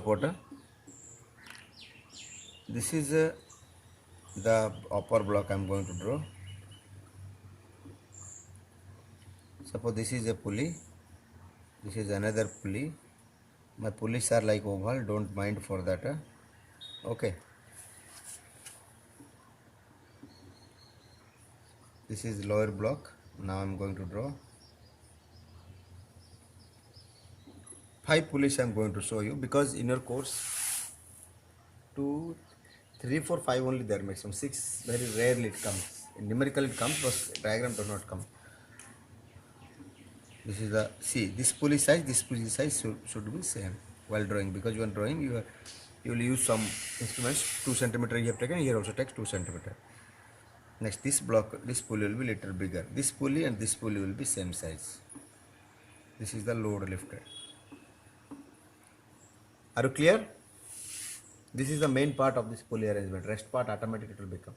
supporter. This is the upper block I am going to draw. Suppose this is a pulley, this is another pulley. My pulleys are like oval, don't mind for that. Okay, this is lower block. Now I am going to draw 5 pulleys. I am going to show you because in your course 2, 3, 4, 5 only there, maximum 6 very rarely it comes. In numerical it comes, but diagram does not come. This is the, see, this pulley size should be same while drawing, because you are drawing, you will use some instruments. 2 centimeter you have taken, here also takes 2 centimeter. Next, this block, this pulley will be little bigger. This pulley and this pulley will be same size. This is the load lifted. Are you clear? This is the main part of this pulley arrangement. Rest part automatically it will become.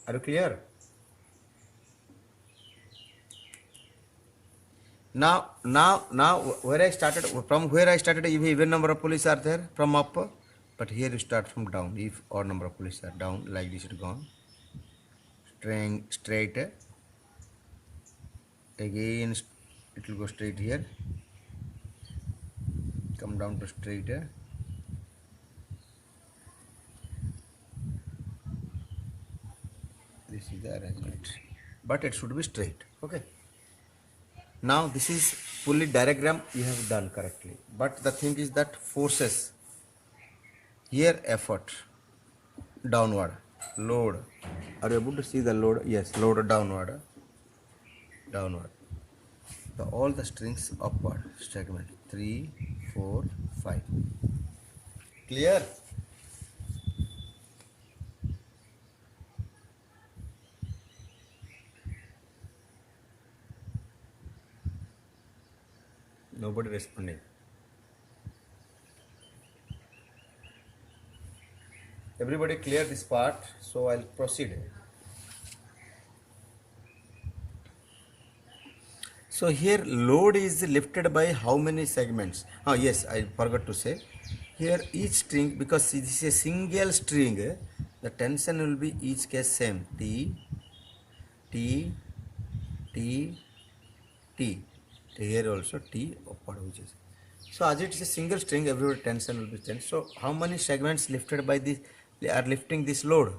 Are you clear? Now where I started, from where I started, if even number of pulleys are there from up, but here you start from down. If odd number of pulleys are down, like this it gone, straight, again it will go straight here, come down to straight, this is the arrangement, but it should be straight. Okay. Now this is pulley diagram you have done correctly, but the thing is that forces, here effort, downward, load. Are you able to see the load? Yes, load downward, downward. All the strings upward, segment 3, 4, 5. Clear? Nobody responding. Everybody clear this part, so I'll proceed. So here load is lifted by how many segments? Oh yes, I forgot to say. Here each string, because this is a single string, the tension will be each case same. T, T, T, T. Here also T upward, which is. So as it is a single string, every tension will be changed. So how many segments lifted by this? They are lifting this load.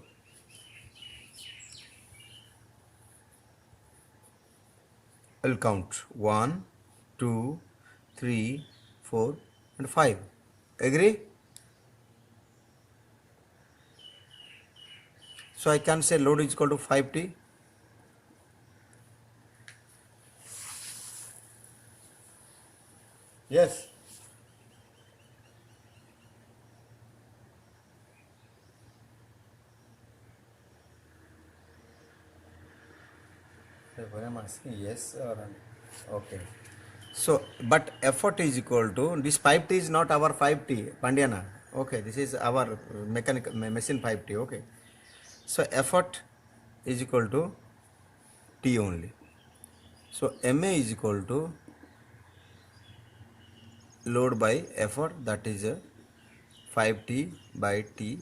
I'll count 1, 2, 3, 4, and 5. Agree? So I can say load is equal to 5T. Yes. What am I asking? Yes or no? Okay. So, but effort is equal to, this 5T is not our 5T, Pandiana. Okay, this is our machine 5T. Okay. So, effort is equal to T only. So, MA is equal to load by effort, that is 5T by T.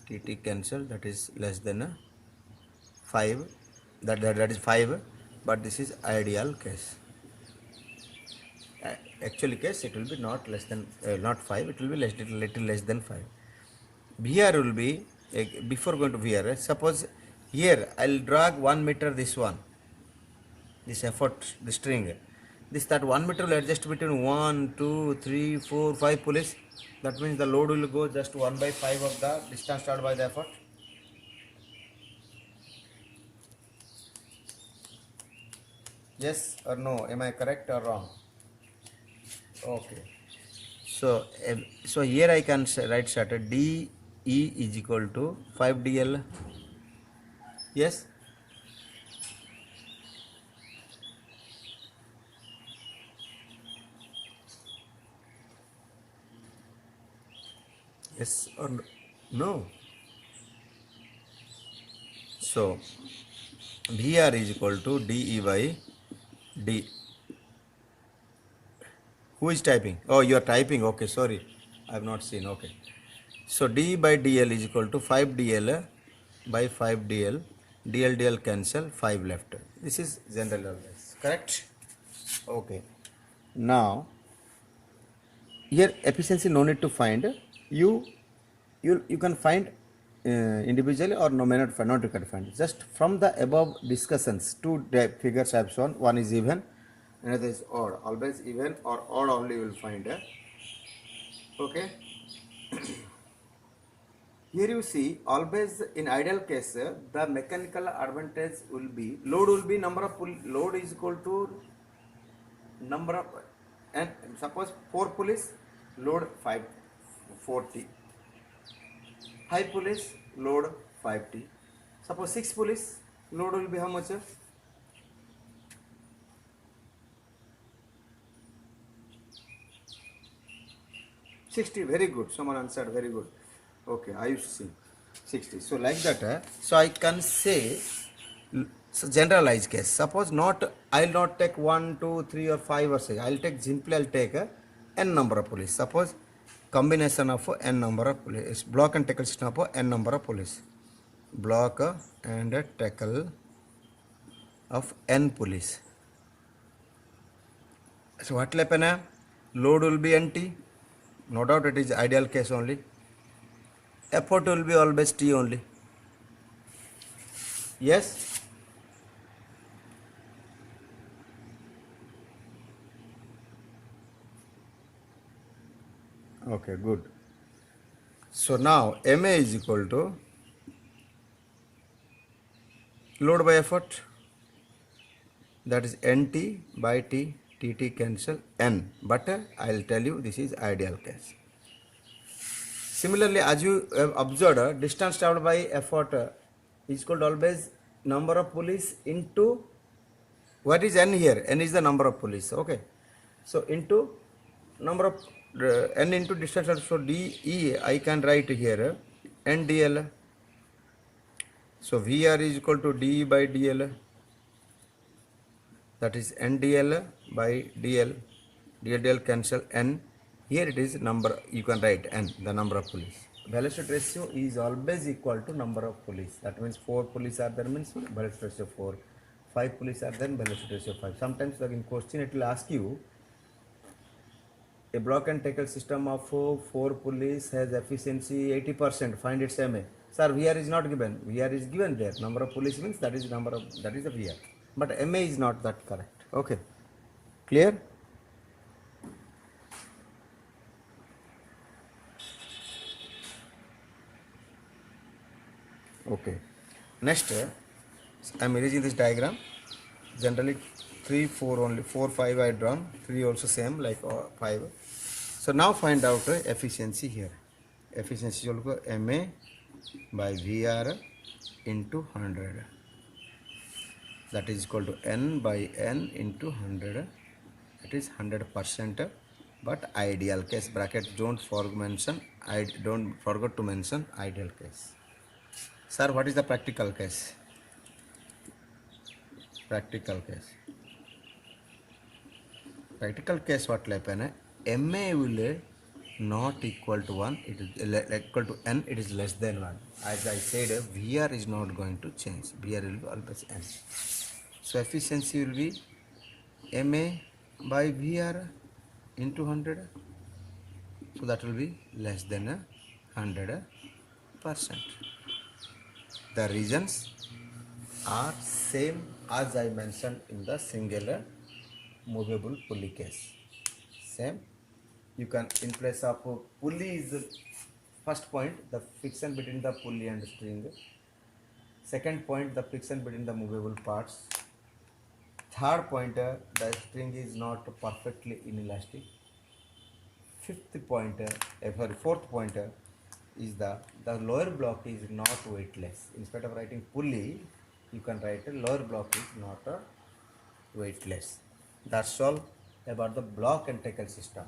T cancel, that is less than 5. That is 5, but this is ideal case. Actually case it will be not less than not 5, it will be little less than 5. VR will be before going to VR, suppose here I'll drag 1 meter, this one, this effort, the string, this, that 1 meter will adjust between 1, 2, 3, 4, 5 pulleys. That means the load will go just 1 by 5 of the distance started by the effort. Yes or no? Am I correct or wrong? Okay. So here I can write started DE is equal to 5DL. Yes. Yes or no? So VR is equal to DE by D. Who is typing? Oh, you are typing. Okay, sorry. I have not seen. Okay. So d by dl is equal to 5 dl by 5 dl. dl cancel, 5 left. This is general always. Correct? Okay. Now, here efficiency no need to find. You can find individually or no may not find, not required to find. Just from the above discussions, two figures I have shown. One is even, another is odd. Always even or odd only you will find. Okay. Here you see always in ideal case the mechanical advantage will be load will be number of load is equal to number of, and suppose 4 pulleys load 540, 5 pulleys load 5t, suppose 6 pulleys load will be how much? 60. Very good, someone answered, very good. Okay, I used to see 60. So like that, so I can say, so generalized case. Suppose not, I'll not take 1, 2, 3 or 5 or 6. I'll take simply, I'll take n number of pulleys. Suppose combination of n number of pulleys. Block and tackle system of n number of pulleys. Block and tackle of n pulleys. So what will happen? Load will be NT. No doubt it is ideal case only. Effort will be always T only. Yes? Okay, good. So now MA is equal to load by effort, that is NT by T, TT cancel N, but I'll tell you this is ideal case. Similarly, as you have observed, distance traveled by effort is equal to always number of pulleys into, what is N here? N is the number of pulleys, okay. So into number of N into distance traveled, so DE I can write here NDL. So VR is equal to DE by DL, that is NDL by DL, DL cancel N. Here it is number, you can write N, the number of pulleys. Velocity ratio is always equal to number of pulleys. That means 4 pulleys are there, means velocity ratio 4. 5 pulleys are there, velocity ratio 5. Sometimes in question it will ask you, a block and tackle system of 4 pulleys has efficiency 80%. Find its MA. Sir, VR is not given. VR is given there. Number of pulleys means that is number of, that is the VR. But MA is not that correct. Okay. Clear? Okay. Next, I am erasing this diagram. Generally 3, 4 only, 4, 5 I drawn, 3 also same like 5. So now find out efficiency here. Efficiency will go MA by VR into 100. That is equal to N by N into 100. It is 100%. But ideal case bracket don't forget to mention ideal case. Sir, what is the practical case? Practical case. Practical case what will happen? MA will not equal to 1, it is equal to N, it is less than 1. As I said, VR is not going to change. VR will be always N. So efficiency will be MA by VR into 100. So that will be less than 100%. The reasons are same as I mentioned in the single movable pulley case. Same. You can, in place of pulley is first point, the friction between the pulley and string. Second point, the friction between the movable parts. Third point, the string is not perfectly inelastic. Fifth point, fourth point is the lower block is not weightless. Instead of writing pulley, you can write a lower block is not weightless. That's all about the block and tackle system.